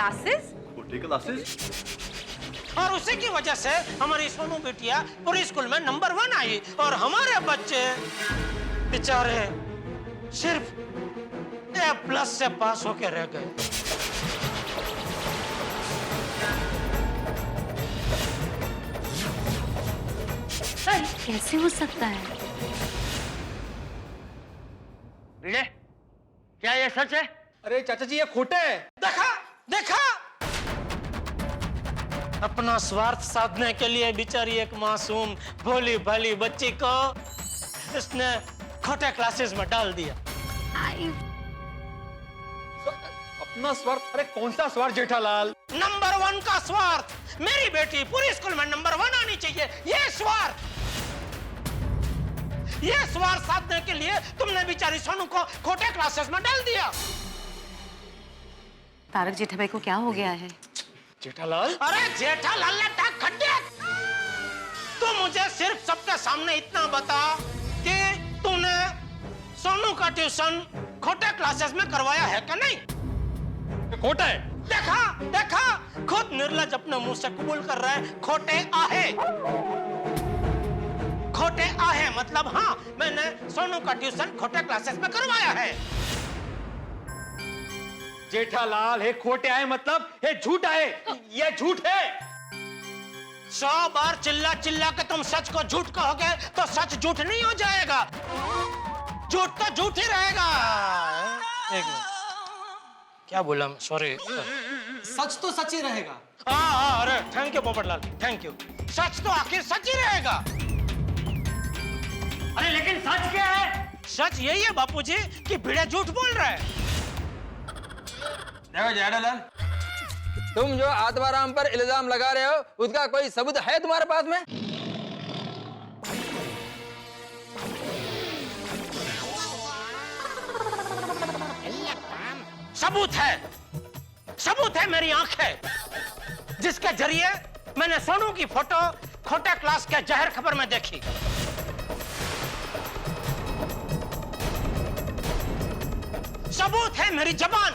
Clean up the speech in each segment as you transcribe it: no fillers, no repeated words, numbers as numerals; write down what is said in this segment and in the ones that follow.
Classes? खोटे classes? और उसी की वजह से हमारी सोनू बिटिया पूरी स्कूल में नंबर 1 आई और हमारे बच्चे बेचारे सिर्फ A+ से पास होके रह गए। कैसे हो सकता है? भिड़े, क्या ये सच है? अरे चाचा जी ये खोटे है। देखा देखा, अपना स्वार्थ साधने के लिए बेचारी एक मासूम भोली भाली बच्ची को इसने खोटे क्लासेस में डाल दिया। अपना स्वार्थ? अरे कौन सा स्वार्थ जेठालाल? नंबर 1 का स्वार्थ। मेरी बेटी पूरी स्कूल में नंबर 1 आनी चाहिए, ये स्वार्थ। ये स्वार्थ साधने के लिए तुमने बेचारी सोनू को खोटे क्लासेस में डाल दिया। तारक जेठाभाई को क्या हो गया है? जेठालाल? अरे जेठालाल ने टाक खड्डे। तू मुझे सिर्फ सबके सामने इतना बता कि तूने सोनू का ट्यूशन खोटे क्लासेस में करवाया है क्या? नहीं। खोटा है। देखा देखा, खुद निर्लज अपने मुंह से कबूल कर रहा है खोटे आहे। खोटे आहे मतलब हाँ, मैंने सोनू का ट्यूशन खोटे क्लासेस में करवाया है। जेठालाल है खोटे आए मतलब है झूठ आए, ये झूठ है। 100 बार चिल्ला चिल्ला के तुम सच को झूठ कहोगे तो सच झूठ नहीं हो जाएगा, झूठ तो झूठ ही रहेगा। एक मिनट, क्या बोला? सॉरी। सच तो सच ही रहेगा। हाँ, अरे thank you Popatlal, thank you. सच तो आखिर सच ही रहेगा। अरे लेकिन सच क्या है? सच यही है बापूजी कि भिड़े झूठ बोल रहा है। देखो जेठालाल, तुम जो आत्माराम पर इल्जाम लगा रहे हो उसका कोई सबूत है तुम्हारे पास में? सबूत है, सबूत है, मेरी आंख है जिसके जरिए मैंने सोनू की फोटो खोटे क्लास के जहर खबर में देखी। सबूत है मेरी जबान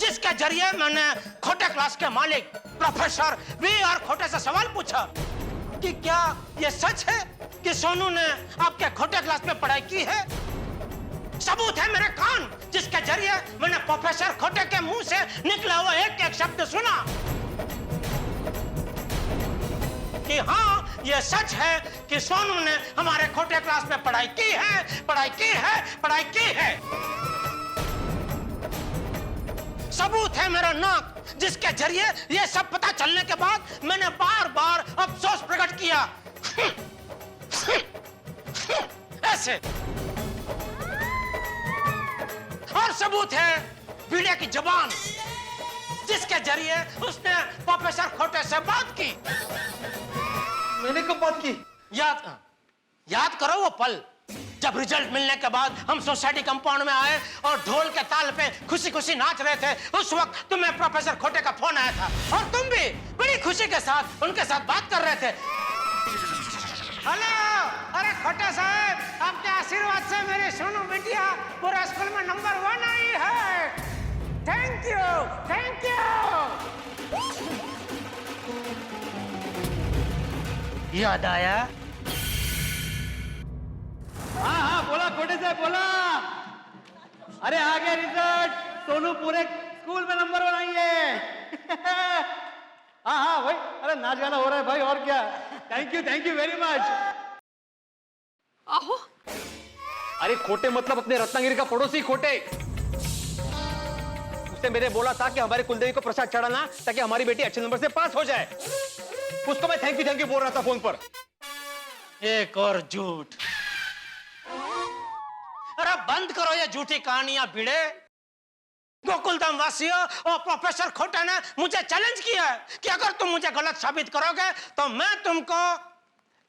जिसके जरिए मैंने खोटे क्लास के मालिक प्रोफेसर V.R. खोटे से सवाल पूछा कि क्या यह सच है कि सोनू ने आपके खोटे क्लास में पढ़ाई की है। सबूत है मेरे कान जिसके जरिए मैंने प्रोफेसर खोटे के मुंह से निकला हुआ एक एक शब्द सुना कि हाँ ये सच है कि सोनू ने हमारे खोटे क्लास में पढ़ाई की है, पढ़ाई की है, पढ़ाई की है। सबूत है मेरा नाक जिसके जरिए ये सब पता चलने के बाद मैंने बार बार अफसोस प्रकट किया ऐसे। और सबूत है भिड़े की जबान जिसके जरिए उसने प्रोफेसर खोटे से बात की। मैंने कब बात की? याद करो वो पल जब रिजल्ट मिलने के बाद हम सोसाइटी कंपाउंड में आए और ढोल के ताल पे खुशी खुशी नाच रहे थे। उस वक्त तुम्हें प्रोफेसर खोटे का फोन आया था और तुम भी बड़ी खुशी के साथ उनके साथ बात कर रहे थे। हेलो, अरे खोटे साहब, आपके आशीर्वाद से मेरी सोनू बिटिया पूरा स्कूल में नंबर 1 आई है। Thank you, thank you. याद आया? हाँ हाँ बोला खोटे से बोला। अरे आ गया रिजल्ट, सोनू पूरे स्कूल में नंबर 1 आई है। हाँ हाँ भाई, अरे नाच गाना हो रहा है भाई, और क्या। Thank you very much. आहो, अरे खोटे मतलब अपने रत्नागिरी का पड़ोसी खोटे। उसने मेरे बोला था कि हमारे कुलदेवी को प्रसाद चढ़ाना ताकि हमारी बेटी अच्छे नंबर से पास हो जाए। उसको मैं थैंक यू बोल रहा था फोन पर। एक और झूठ। अरे बंद करो ये झूठी कहानियां भिड़े। गोकुलधाम वासियों और प्रोफेसर खोटे ने मुझे चैलेंज किया है कि अगर तुम मुझे गलत साबित करोगे तो मैं तुमको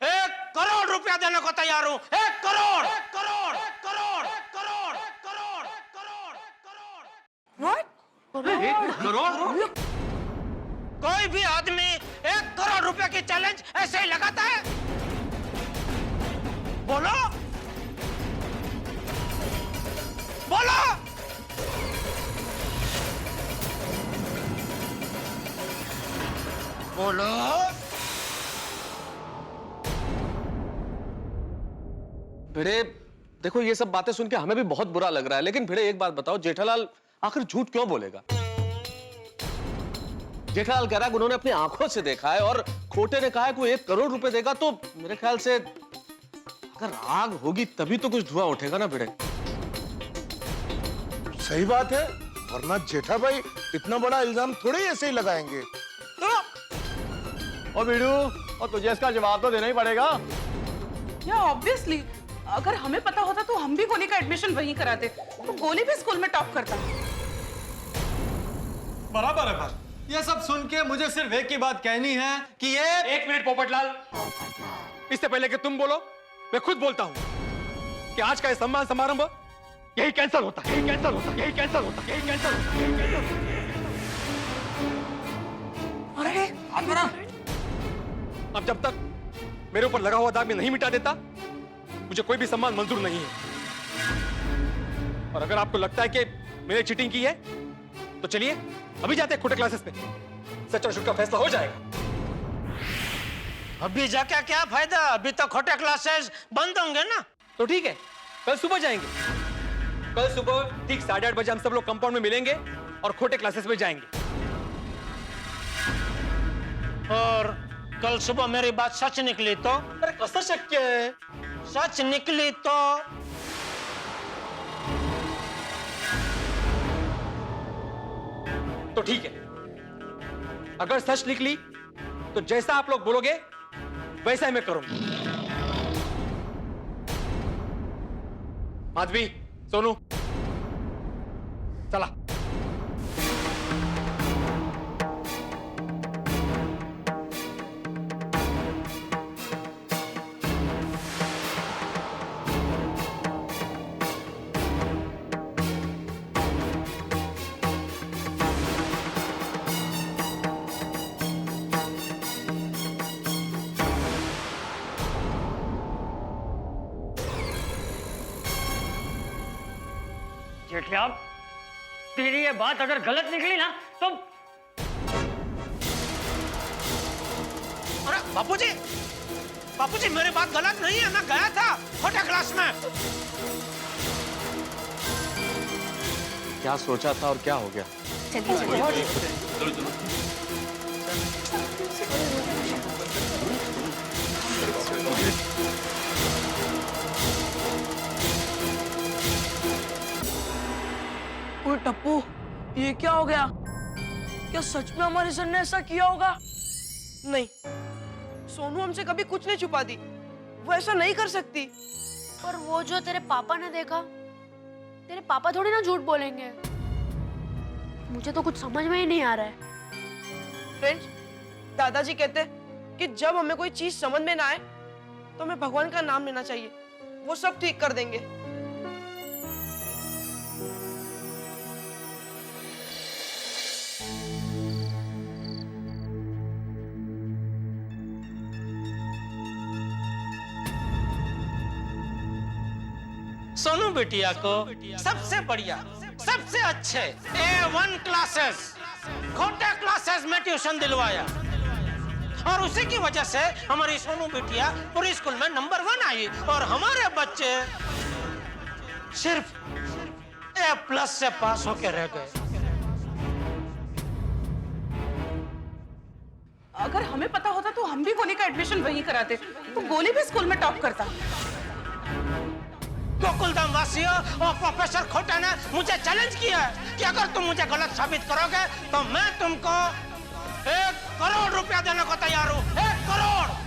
1 करोड़ रुपया देने को तैयार हूं। 1 करोड़, 1 करोड़, 1 करोड़, 1 करोड़, 1 करोड़, 1 करोड़, 1 करोड़। व्हाट? करोड़? कोई भी आदमी 1 करोड़ रुपए की चैलेंज ऐसे ही लगाता है? बोलो बोलो। भिड़े देखो, ये सब बातें सुन के हमें भी बहुत बुरा लग रहा है, लेकिन भिड़े एक बात बताओ, जेठालाल आखिर झूठ क्यों बोलेगा? जेठालाल कह रहा है उन्होंने अपनी आंखों से देखा है, और खोटे ने कहा है कोई 1 करोड़ रुपए देगा, तो मेरे ख्याल से अगर आग होगी तभी तो कुछ धुआं उठेगा ना भिड़े। सही बात है, वरना जेठा भाई इतना बड़ा इल्जाम थोड़े ही ऐसे ही लगाएंगे। और बीड़ू, और तुझे इसका जवाब तो देना ही पड़ेगा। या ऑब्वियसली, अगर हमें पता होता तो हम भी गोली का एडमिशन वहीं कराते, तो गोली भी स्कूल में टॉप करता। बराबर है पर ये सब सुन के मुझे सिर्फ एक ही बात कहनी है कि ये 1 मिनट पोपटलाल, इससे पहले कि तुम बोलो मैं खुद बोलता हूं कि आज का ये सम्मान समारोह यही कैंसिल होता है, यही कैंसिल होता है, यही कैंसिल होता है, यही कैंसिल होता है, यही कैंसिल होता है। अरे हाथ बढ़ा। अब जब तक मेरे ऊपर लगा हुआ दाग मैं नहीं मिटा देता, मुझे कोई भी सम्मान मंजूर नहीं है। और अगर आपको लगता है कि मैंने चीटिंग की है तो चलिए अभी जाते हैं खोटे क्लासेस में, सच और झूठ का फैसला हो जाएगा। अभी जाके क्या फायदा, अभी तो खोटे क्लासेस बंद होंगे ना। तो ठीक है, कल सुबह जाएंगे। कल सुबह ठीक 8:30 बजे हम सब लोग कंपाउंड में मिलेंगे और खोटे क्लासेस में जाएंगे। और कल सुबह मेरी बात सच निकली तो? अरे कैसा शक्य है? सच निकली तो? तो ठीक है, अगर सच निकली तो जैसा आप लोग बोलोगे वैसा ही मैं करूंगा। माधवी, सोनू, चला। जेठिया, तेरी ये बात अगर गलत निकली ना तो अरे बापूजी, बापूजी मेरी बात गलत नहीं है, मैं गया था खोटे क्लास में। क्या सोचा था और क्या हो गया? चलिए चलिए। ओए टप्पू, ये क्या हो गया? क्या सच में हमारे सर ने ऐसा किया होगा? नहीं, सोनू हमसे कभी कुछ नहीं छुपाती, वो ऐसा नहीं कर सकती। पर वो जो तेरे पापा ने देखा, तेरे पापा थोड़ी ना झूठ बोलेंगे। मुझे तो कुछ समझ में ही नहीं आ रहा है। फ्रेंड्स, दादाजी कहते कि जब हमें कोई चीज समझ में ना आए तो हमें भगवान का नाम लेना चाहिए, वो सब ठीक कर देंगे। सोनू बिटिया को सबसे बढ़िया, सबसे अच्छे A1 क्लासेस, खोटे क्लासेस में ट्यूशन दिलवाया, और उसी की वजह से हमारी सोनू बिटिया पूरी स्कूल में नंबर 1 आई, और हमारे बच्चे सिर्फ A+ से पास होके रह गए। अगर हमें पता होता तो हम भी गोली का एडमिशन वहीं कराते, तो गोली भी स्कूल में टॉप करता। गोकुलधाम वासियों और प्रोफेसर खोटा ने मुझे चैलेंज किया है कि अगर तुम मुझे गलत साबित करोगे तो मैं तुमको 1 करोड़ रुपया देने को तैयार हूं। 1 करोड़।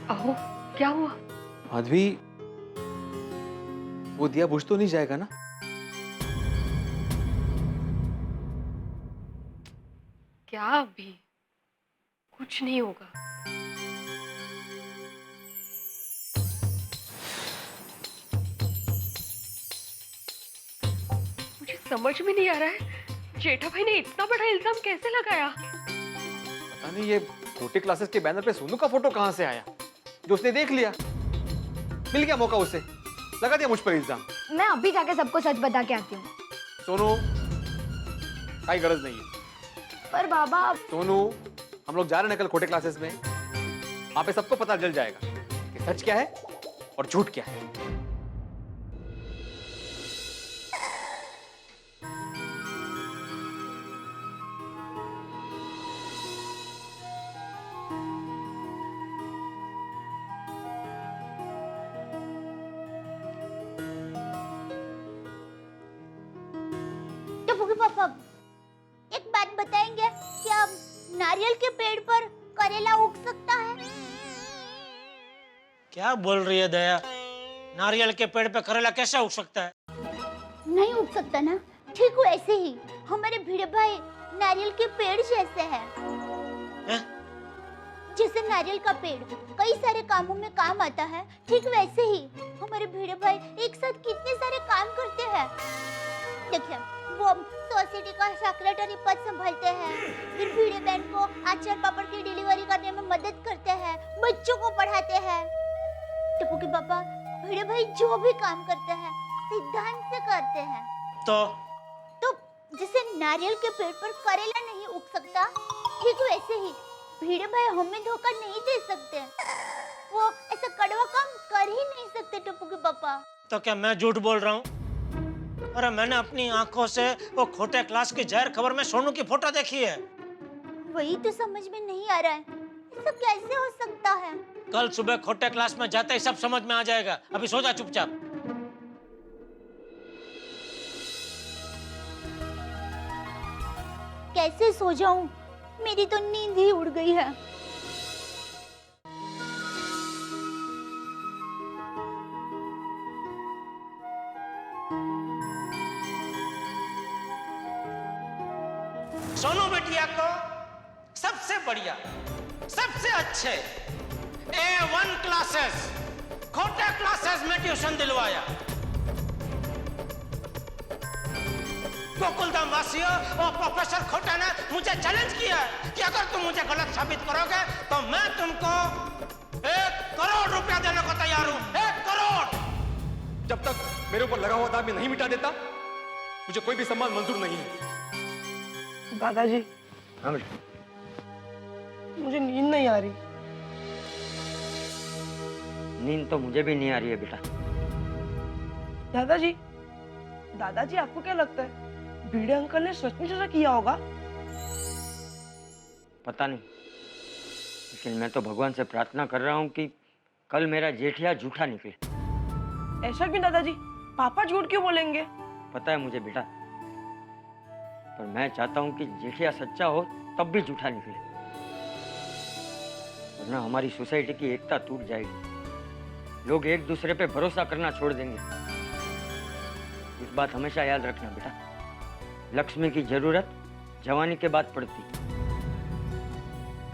अहो, क्या हुआ? माधवी, वो दिया बुझ तो नहीं जाएगा ना? क्या अभी? कुछ नहीं होगा। मुझे समझ में नहीं आ रहा है, जेठा भाई ने इतना बड़ा इल्जाम कैसे लगाया? पता नहीं ये छोटे क्लासेस के बैनर पे सोनू का फोटो कहां से आया, जो उसने देख लिया। मिल गया मौका उसे, लगा दिया मुझ पर इल्जाम। मैं अभी जाके सबको सच बता के आती हूँ। सोनू, कोई गरज नहीं है। पर बाबा सोनू, हम लोग जा रहे हैं कल खोटे क्लासेस में, वहां पे सबको पता चल जाएगा कि सच क्या है और झूठ क्या है। पापा, एक बात बताएंगे, क्या नारियल के पेड़ पर करेला उग सकता है? क्या बोल रही है दया? नारियल के पेड़ पे करेला कैसे उग सकता है? नहीं उग सकता ना, ठीक वैसे ही हमारे भिड़े भाई नारियल के पेड़ जैसे हैं। जैसे नारियल का पेड़ कई सारे कामों में काम आता है, ठीक वैसे ही हमारे भिड़े भाई एक साथ कितने सारे काम करते हैं। देखिए, वो सोसाइटी का सेक्रेटरी पद संभालते हैं, फिर भिड़े बहन को अचार पापड़ की डिलीवरी करने में मदद करते हैं, बच्चों को पढ़ाते हैं। टप्पू के पापा, भिड़े भाई जो भी काम करते हैं सिद्धांत से करते हैं। तो जैसे नारियल के पेड़ पर करेला नहीं उग सकता, ठीक वैसे ही भिड़े भाई हमें धोखा नहीं दे सकते। वो ऐसा कड़वा काम कर ही नहीं सकते टप्पू के पापा। तो क्या मैं झूठ बोल रहा हूँ? अरे मैंने अपनी आंखों से वो खोटे क्लास की जाहिर खबर में सोनू की फोटो देखी है। वही तो समझ में नहीं आ रहा है, ऐसा कैसे हो सकता है? कल सुबह खोटे क्लास में जाते ही सब समझ में आ जाएगा। अभी सो जा चुपचाप। कैसे सो जाऊं? मेरी तो नींद ही उड़ गई है। सोनू बिटिया को सबसे बढ़िया, सबसे अच्छे A1 क्लासेस, खोटे क्लासेस में ट्यूशन दिलवाया। गोकुलधाम वासियों और प्रोफेसर खोटे ने मुझे चैलेंज किया कि अगर तुम मुझे गलत साबित करोगे तो मैं तुमको 1 करोड़ रुपया देने को तैयार हूं। 1 करोड़। जब तक मेरे ऊपर लगा हुआ दाग मैं नहीं मिटा देता, मुझे कोई भी सम्मान मंजूर नहीं है। दादाजी, हाँ बेटा, मुझे नींद नहीं आ रही। नींद तो मुझे भी नहीं आ रही है बेटा। दादाजी, दादाजी आपको क्या लगता है भिड़े अंकल ने सच में ऐसा किया होगा? पता नहीं, लेकिन मैं तो भगवान से प्रार्थना कर रहा हूँ कि कल मेरा जेठिया झूठा निकले। ऐसा क्यों दादाजी? पापा झूठ क्यों बोलेंगे? पता है मुझे बेटा, पर मैं चाहता हूँ कि जेठिया सच्चा हो तब भी झूठा निकले, वरना हमारी सोसाइटी की एकता टूट जाएगी। लोग एक दूसरे पे भरोसा करना छोड़ देंगे। इस बात हमेशा याद रखना बेटा, लक्ष्मी की जरूरत जवानी के बाद पड़ती है,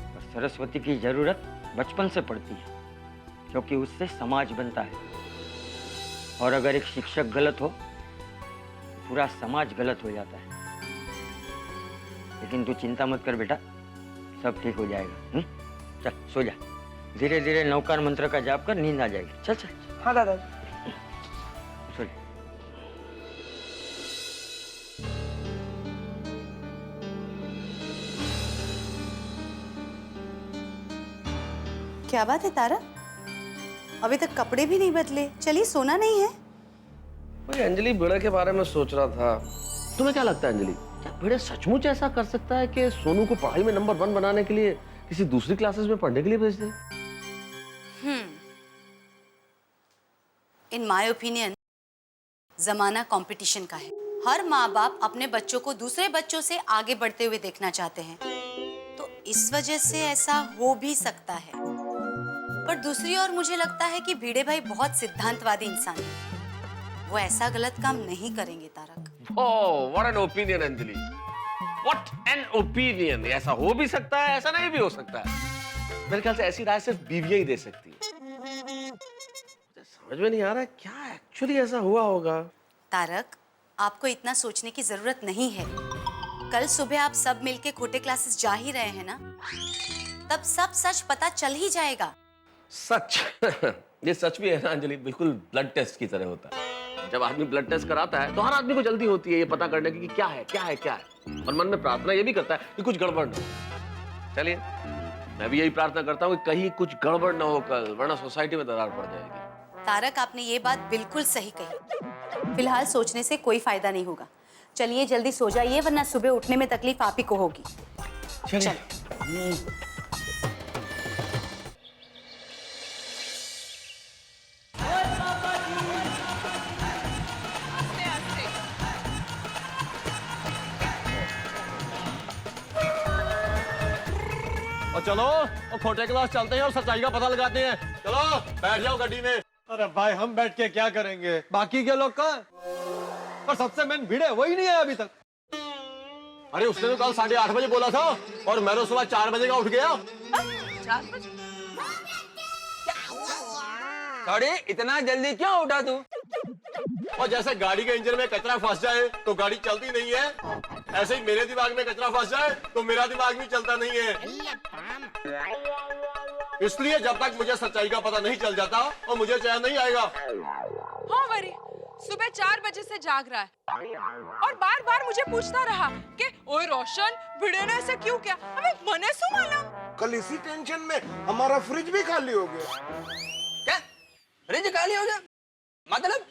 और सरस्वती की जरूरत बचपन से पड़ती है, क्योंकि उससे समाज बनता है। और अगर एक शिक्षक गलत हो तो पूरा समाज गलत हो जाता है। लेकिन तू चिंता मत कर बेटा, सब ठीक हो जाएगा। चल सो जा, धीरे धीरे नौकार मंत्र का जाप कर, नींद आ जाएगी। चल चल। हाँ दादाजी। सो जा। क्या बात है तारा, अभी तक कपड़े भी नहीं बदले, चलिए सोना नहीं है? भाई अंजलि, भिड़े के बारे में सोच रहा था। तुम्हें क्या लगता है अंजलि, क्या भिड़े सचमुच ऐसा कर सकता है कि सोनू को पढ़ाई में नंबर 1 बनाने के लिए किसी दूसरी क्लासेस में पढ़ने के लिए भेज दे? इन माय ओपिनियन जमाना कंपटीशन का है। हर माँ बाप अपने बच्चों को दूसरे बच्चों से आगे बढ़ते हुए देखना चाहते हैं, तो इस वजह से ऐसा हो भी सकता है। पर दूसरी ओर मुझे लगता है कि भिड़े भाई बहुत सिद्धांतवादी इंसान है, वो ऐसा गलत काम नहीं करेंगे Tarak. Oh, what an opinion Anjali, what an opinion. ऐसा हो भी सकता है, ऐसा नहीं भी हो सकता है। मेरे ख्याल से ऐसी राय सिर्फ बीवियां ही दे सकती है। समझ में नहीं आ रहा है क्या एक्चुअली ऐसा हुआ होगा। तारक, आपको इतना सोचने की जरूरत नहीं है। कल सुबह आप सब मिलके खोटे क्लासेस जा ही रहे हैं ना, तब सब सच पता चल ही जाएगा। सच ये सच भी है ना अंजलि, बिल्कुल ब्लड टेस्ट की तरह होता है। जब आदमी ब्लड टेस्ट कराता है तो हर आदमी को जल्दी होती है ये पता करने की कि क्या है क्या है क्या है, और मन में प्रार्थना ये भी करता है कि कुछ गड़बड़ ना हो। चलिए मैं भी यही प्रार्थना करता हूँ कि कहीं कुछ गड़बड़ ना हो कल, वरना सोसाइटी में दरार पड़ जाएगी। तारक, आपने ये बात बिल्कुल सही कही। फिलहाल सोचने से कोई फायदा नहीं होगा। चलिए जल्दी सो जाइए, वरना सुबह उठने में तकलीफ आप ही को होगी। चल। और चलो और खोटे क्लास चलते हैं और सच्चाई का पता लगाते हैं। चलो बैठ जाओ गड्डी में। अरे भाई हम बैठ के क्या करेंगे, बाकी के लोग कहाँ? और सबसे मेन भिड़े वही नहीं है अभी तक। अरे उसने तो कल 8:30 बजे बोला था और मैं तो सुबह 4 बजे का उठ गया। 4 बजे? सॉरी, इतना जल्दी क्यों उठा तू? और जैसे गाड़ी के इंजन में कचरा फंस जाए तो गाड़ी चलती नहीं है, ऐसे ही मेरे दिमाग में कचरा फंस जाए तो मेरा दिमाग भी चलता नहीं है। इसलिए जब तक मुझे सच्चाई का पता नहीं चल जाता और मुझे चैन नहीं आएगा। हाँ वरी, सुबह 4 बजे से जाग रहा है और बार बार मुझे पूछता रहा कि ओए रोशन, भिड़े ने ऐसा क्यों किया? अबे मने सु मालूम। कल इसी टेंशन में हमारा फ्रिज भी खाली हो गया। क्या फ्रिज खाली हो गया? मतलब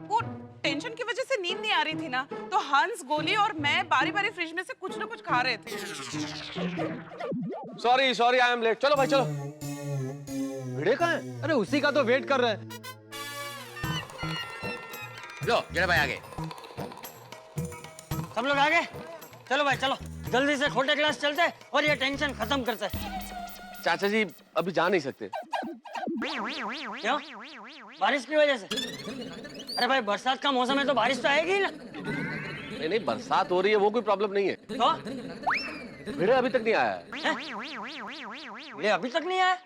वो टेंशन की वजह से नींद नहीं आ रही थी ना, तो हंस, गोली और मैं बारी बारी फ्रिज में से कुछ ना कुछ खा रहे थे। Sorry I am late. चलो भाई चलो। भिड़े कहाँ है? अरे उसी का तो वेट कर रहे हैं। लो जरा भाई आगे। सब लोग आगे चलो भाई, चलो जल्दी से खोटे क्लास चलते हैं और ये टेंशन खत्म करते हैं। चाचा जी अभी जा नहीं सकते। क्यों? बारिश की वजह से? अरे भाई बरसात का मौसम है तो बारिश तो आएगी ना। नहीं नहीं, बरसात हो रही है वो कोई प्रॉब्लम नहीं है। तो भिड़े अभी तक नहीं आया है। ये अभी तक नहीं आया?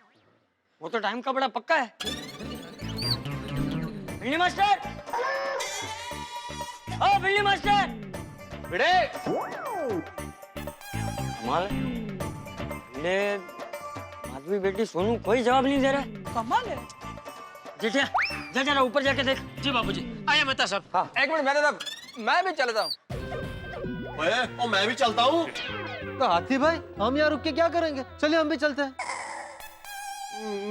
वो तो टाइम का बड़ा पक्का है। बिल्ली मास्टर, ओ बिल्ली मास्टर, भिड़े कमाल है। भिड़े माधवी बेटी सोनू कोई जवाब नहीं दे रहा। कमाल है। जेठिया जा जरा ऊपर जाके देख। जी बाबूजी। आइए मेहता साहब। हाँ, एक मिनट मैं भी चलता हूँ। और मैं भी चलता हूँ। तो हाथी भाई हम यहाँ रुक के क्या करेंगे, चलिए हम भी चलते हैं।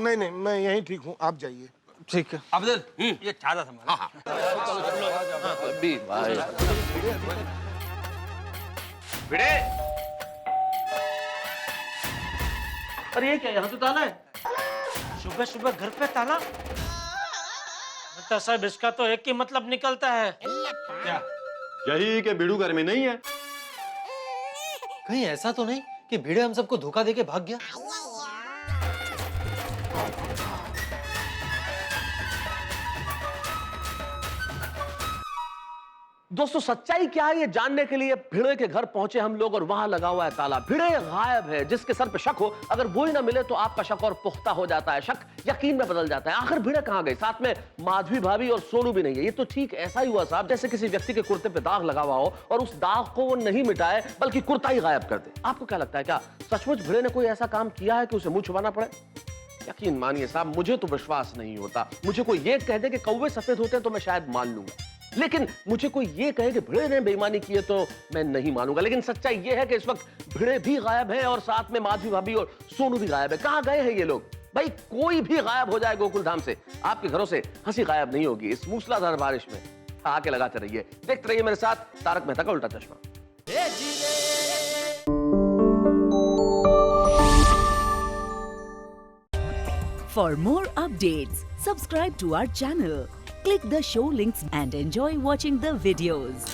नहीं मैं यहीं ठीक हूँ, आप जाइए। ठीक है। अब्दुल, ये छाता संभाल। हाँ। अभी भाई भिड़े, अरे ये क्या, यहाँ तो ताला है। सुबह सुबह घर पे ताला? साहब इसका तो एक ही मतलब निकलता है। क्या? यही कि बिड़ू घर में नहीं है। कहीं ऐसा तो नहीं कि भिड़े हम सबको धोखा देके भाग गया? दोस्तों सच्चाई क्या है ये जानने के लिए भिड़े के घर पहुंचे हम लोग, और वहां लगा हुआ है ताला। भिड़े गायब है। जिसके सर पे शक हो, अगर वो ही ना मिले तो आपका शक और पुख्ता हो जाता है, शक यकीन में बदल जाता है। आखिर भिड़े कहां गए? साथ में माधवी भाभी और सोनू भी नहीं है। ये तो ठीक ऐसा ही हुआ साहब जैसे किसी व्यक्ति के कुर्ते पे दाग लगा हुआ हो और उस दाग को वो नहीं मिटाए बल्कि कुर्ता ही गायब कर दे। आपको क्या लगता है, क्या सचमुच भिड़े ने कोई ऐसा काम किया है कि उसे मुंह छुपाना पड़े? यकीन मानिए साहब, मुझे तो विश्वास नहीं होता। मुझे कोई ये कह दे कि कौवे सफेद होते हैं तो मैं शायद मान लूंगा, लेकिन मुझे कोई ये कहे कि भिड़े ने बेईमानी की है तो मैं नहीं मानूंगा। लेकिन सच्चाई ये है कि इस वक्त भिड़े भी गायब है और साथ में माधवी भाभी और सोनू भी गायब है। कहां गए हैं ये लोग? भाई कोई भी गायब हो जाए गोकुलधाम से, आपके घरों से हंसी गायब नहीं होगी इस मूसलाधार बारिश में। आके लगाते रहिए, देखते रहिए मेरे साथ तारक मेहता का उल्टा चश्मा। For more updates, subscribe to our channel, click the show links and enjoy watching the videos.